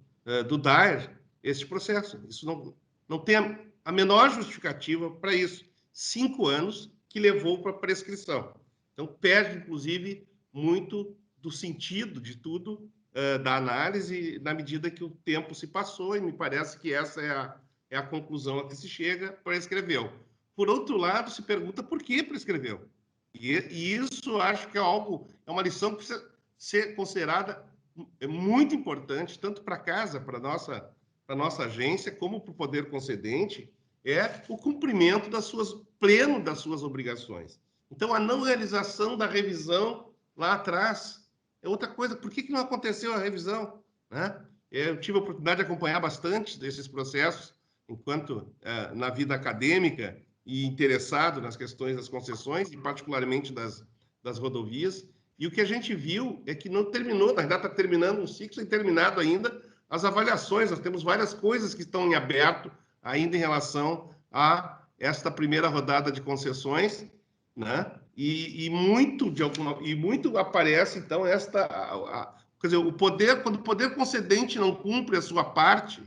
do DAER este processo. Isso não tem a menor justificativa para isso. 5 anos que levou para a prescrição. Então, perde, inclusive, muito do sentido de tudo, da análise, na medida que o tempo se passou, e me parece que essa é a conclusão a que se chega, prescreveu. Por outro lado, se pergunta por que prescreveu. E isso acho que é uma lição que precisa ser considerada muito importante, tanto para a casa, para a nossa agência, como para o poder concedente, é o cumprimento pleno das suas obrigações. Então, a não realização da revisão lá atrás é outra coisa. Por que não aconteceu a revisão? Né? Eu tive a oportunidade de acompanhar bastante desses processos, enquanto na vida acadêmica, e interessado nas questões das concessões, e particularmente das rodovias, e o que a gente viu é que não terminou, na verdade está terminando um ciclo sem terminado ainda as avaliações. Nós temos várias coisas que estão em aberto ainda em relação a esta primeira rodada de concessões, né? E muito aparece, então, quer dizer, quando o poder concedente não cumpre a sua parte,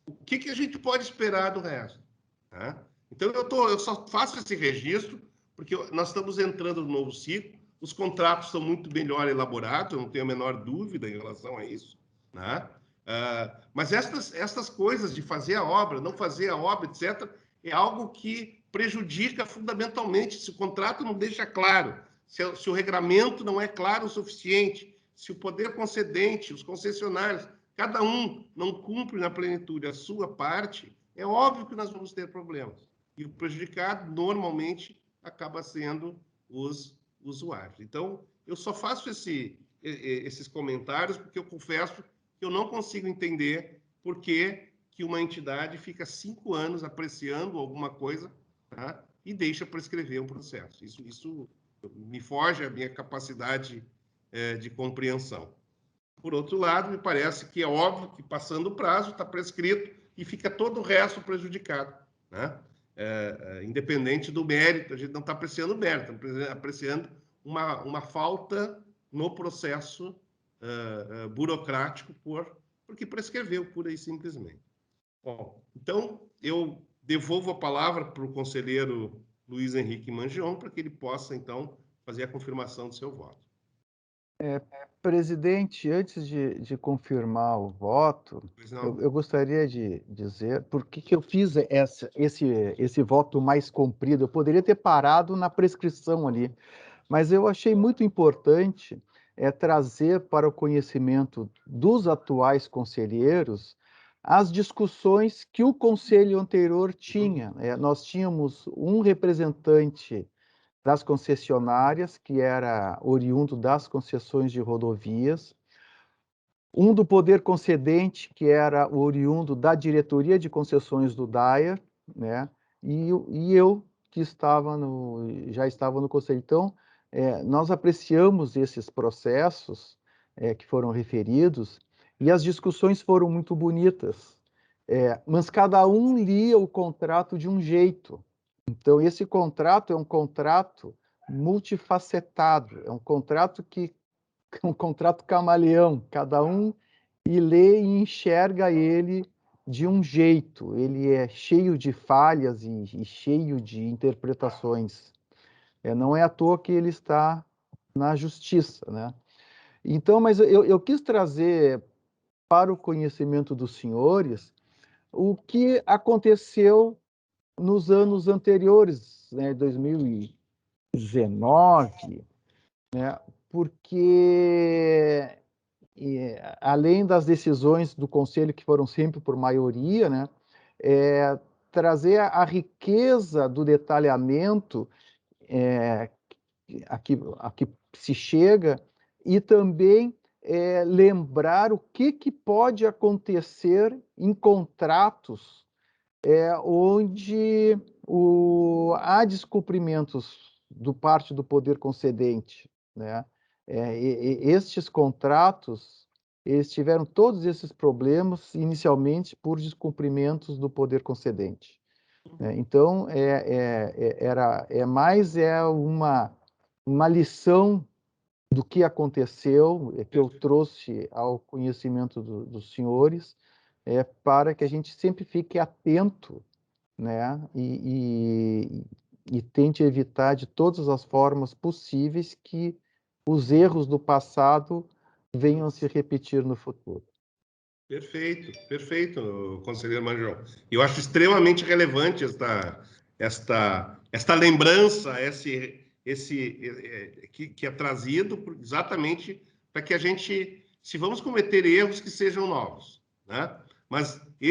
o que a gente pode esperar do resto? Né? Então, eu só faço esse registro porque nós estamos entrando no novo ciclo, os contratos são muito melhor elaborados, eu não tenho a menor dúvida em relação a isso, né? Mas estas coisas de fazer a obra, não fazer a obra, etc., é algo que prejudica fundamentalmente. Se o contrato não deixa claro, se o regramento não é claro o suficiente, se o poder concedente, os concessionários, cada um não cumpre na plenitude a sua parte, é óbvio que nós vamos ter problemas. E o prejudicado, normalmente, acaba sendo os usuários. Então, eu só faço esses comentários porque eu confesso que eu não consigo entender por que uma entidade fica 5 anos apreciando alguma coisa, tá? E deixa prescrever um processo. Isso me foge a minha capacidade de compreensão. Por outro lado, me parece que é óbvio que, passando o prazo, está prescrito e fica todo o resto prejudicado, né? Independente do mérito, a gente não está apreciando o mérito, estamos apreciando uma falta no processo burocrático porque prescreveu, pura e simplesmente. Bom, então, eu devolvo a palavra para o conselheiro Luiz Henrique Mangione para que ele possa, então, fazer a confirmação do seu voto. Presidente, antes de confirmar o voto, eu gostaria de dizer por que eu fiz esse voto mais comprido. Eu poderia ter parado na prescrição ali, mas eu achei muito importante trazer para o conhecimento dos atuais conselheiros as discussões que o conselho anterior tinha. Nós tínhamos um representante das concessionárias, que era oriundo das concessões de rodovias, um do poder concedente, que era oriundo da diretoria de concessões do DAIA, né? E eu, que já estava no conselho. Então, nós apreciamos esses processos que foram referidos, e as discussões foram muito bonitas, mas cada um lia o contrato de um jeito. Então, esse contrato é um contrato multifacetado, é um contrato um contrato camaleão, cada um lê e enxerga ele de um jeito, ele é cheio de falhas e cheio de interpretações. Não é à toa que ele está na justiça, né? Então, mas eu quis trazer para o conhecimento dos senhores o que aconteceu nos anos anteriores, né, 2019, né, porque além das decisões do Conselho, que foram sempre por maioria, né, trazer a riqueza do detalhamento a que se chega, e também lembrar o que pode acontecer em contratos onde há descumprimentos do parte do poder concedente, né? Estes contratos, eles tiveram todos esses problemas inicialmente por descumprimentos do poder concedente, né? Então, uma lição do que aconteceu, que eu trouxe ao conhecimento dos senhores, para que a gente sempre fique atento, né, e tente evitar de todas as formas possíveis que os erros do passado venham a se repetir no futuro. Perfeito, perfeito, conselheiro Mangione. Eu acho extremamente relevante esta lembrança, que é trazido exatamente para que a gente, se vamos cometer erros, que sejam novos, né? Mas e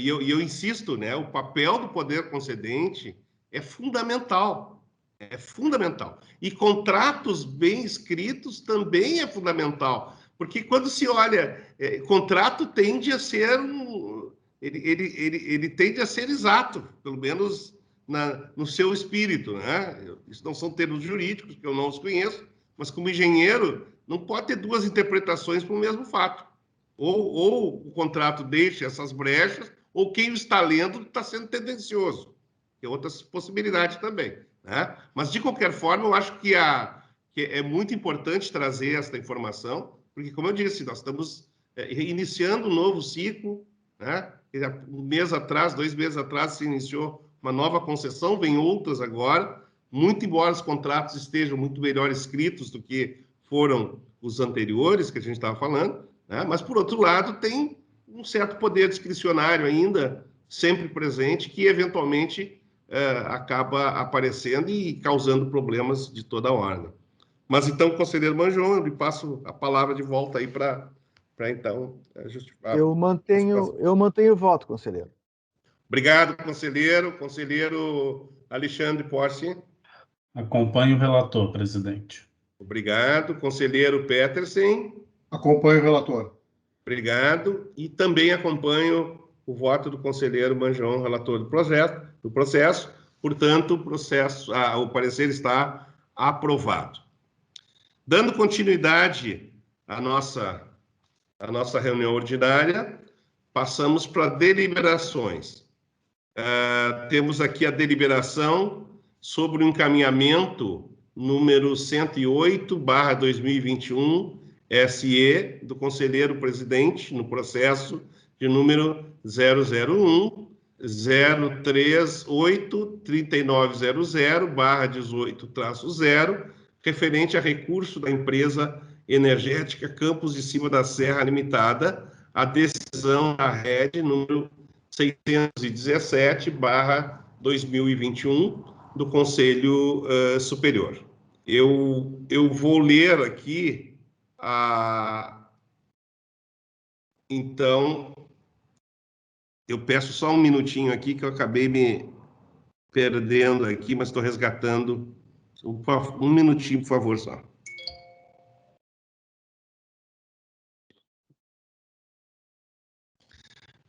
eu insisto, né, o papel do poder concedente é fundamental. É fundamental. E contratos bem escritos também é fundamental. Porque quando se olha, contrato tende a ser ele tende a ser exato, pelo menos no seu espírito, né? Isso não são termos jurídicos, que eu não os conheço, mas como engenheiro, não pode ter duas interpretações para o mesmo fato. Ou o contrato deixa essas brechas, ou quem o está lendo está sendo tendencioso. Tem outras possibilidades também, né? Mas, de qualquer forma, eu acho que é muito importante trazer esta informação, porque, como eu disse, nós estamos iniciando um novo ciclo, né? Um mês atrás, 2 meses atrás, se iniciou uma nova concessão, vem outras agora, muito embora os contratos estejam muito melhor escritos do que foram os anteriores, que a gente estava falando, né? Mas, por outro lado, tem um certo poder discricionário ainda, sempre presente, que, eventualmente, acaba aparecendo e causando problemas de toda a ordem. Mas, então, conselheiro Mangione, eu lhe passo a palavra de volta aí para então justificar. Eu mantenho o voto, conselheiro. Obrigado, conselheiro. Conselheiro Alexandre Porce. Acompanho o relator, presidente. Obrigado. Conselheiro Petersen. Acompanho o relator. Obrigado. E também acompanho o voto do conselheiro Manjão, relator do processo. Portanto, o parecer está aprovado. Dando continuidade à nossa reunião ordinária, passamos para deliberações. Temos aqui a deliberação sobre o encaminhamento número 108/2021, SE, do conselheiro presidente, no processo de número 001-038-3900/18-0, referente a recurso da empresa energética Campos de Cima da Serra Limitada, a decisão da RED número 617/2021 do Conselho Superior. Eu vou ler aqui então, eu peço só um minutinho aqui, que eu acabei me perdendo aqui, mas estou resgatando. Um minutinho, por favor, só.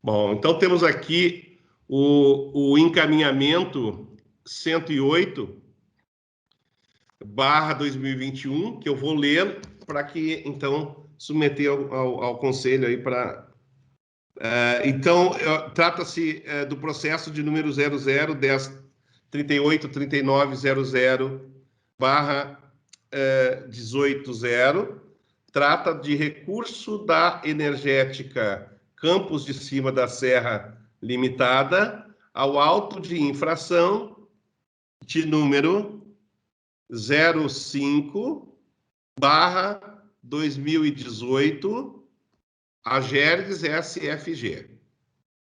Bom, então temos aqui o encaminhamento 108/2021, que eu vou ler para que, então, submeter ao conselho aí para... Então, trata-se do processo de número 0010383900/18-0, trata de recurso da energética Campos de Cima da Serra Limitada ao auto de infração de número 05/2018, a Gergs SFG.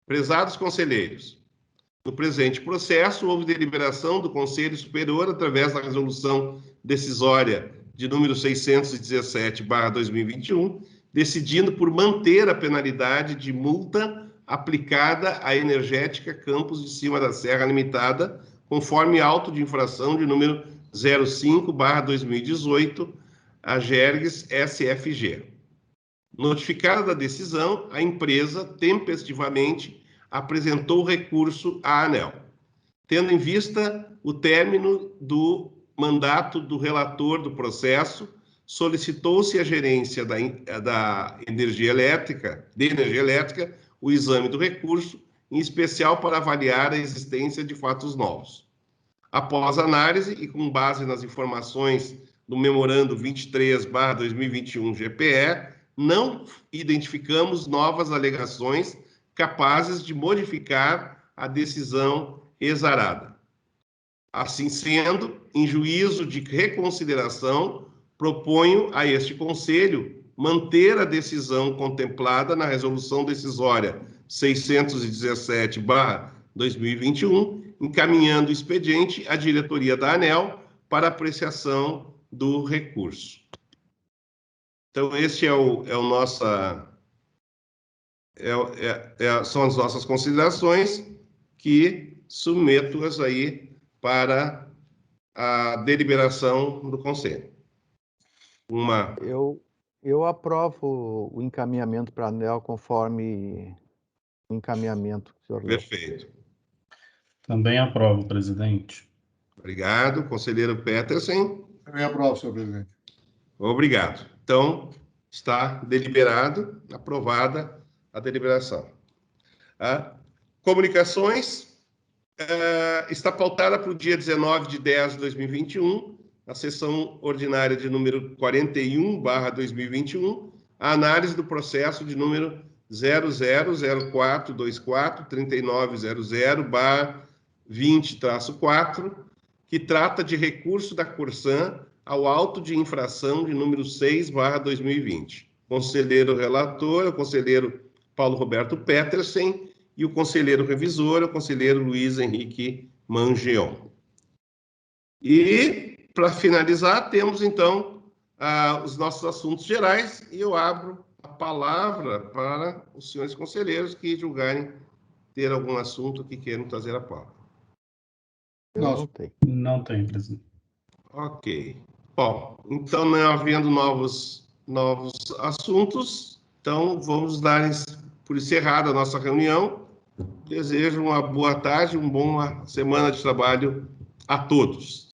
Prezados conselheiros, no presente processo, houve deliberação do Conselho Superior através da resolução decisória de número 617/2021, decidindo por manter a penalidade de multa aplicada à energética Campos de Cima da Serra Limitada, conforme auto de infração de número 05/2018, a Gergs SFG. Notificada da decisão, a empresa tempestivamente apresentou recurso à ANEEL. Tendo em vista o término do mandato do relator do processo, solicitou-se à gerência da energia elétrica, o exame do recurso, em especial para avaliar a existência de fatos novos. Após análise e com base nas informações do memorando 23/2021 GPE, não identificamos novas alegações capazes de modificar a decisão exarada. Assim sendo, em juízo de reconsideração, proponho a este Conselho manter a decisão contemplada na resolução decisória 617/2021, encaminhando o expediente à diretoria da ANEEL para apreciação do recurso. Então, este são as nossas considerações, que submeto-as aí para a deliberação do Conselho. Eu aprovo o encaminhamento para a ANEEL conforme o encaminhamento que o senhor leu. Perfeito. Também aprovo, presidente. Obrigado. Conselheiro Petersen. Também aprovo, senhor presidente. Obrigado. Então, está deliberado, aprovada a deliberação. Comunicações está pautada para o dia 19/10/2021, a sessão ordinária de número 41/2021, a análise do processo de número 000424-3900/20-4, que trata de recurso da Corsan ao auto de infração de número 6/2020. Conselheiro relator, o conselheiro Paulo Roberto Petersen, e o conselheiro revisor, o conselheiro Luiz Henrique Mangeon. E, para finalizar, temos, então, os nossos assuntos gerais, e eu abro a palavra para os senhores conselheiros que julgarem ter algum assunto que queiram trazer à pauta. Eu Não. não tenho. Não tem, presidente. Ok. Bom, então, não havendo novos assuntos, então vamos dar por encerrada a nossa reunião. Desejo uma boa tarde, uma boa semana de trabalho a todos.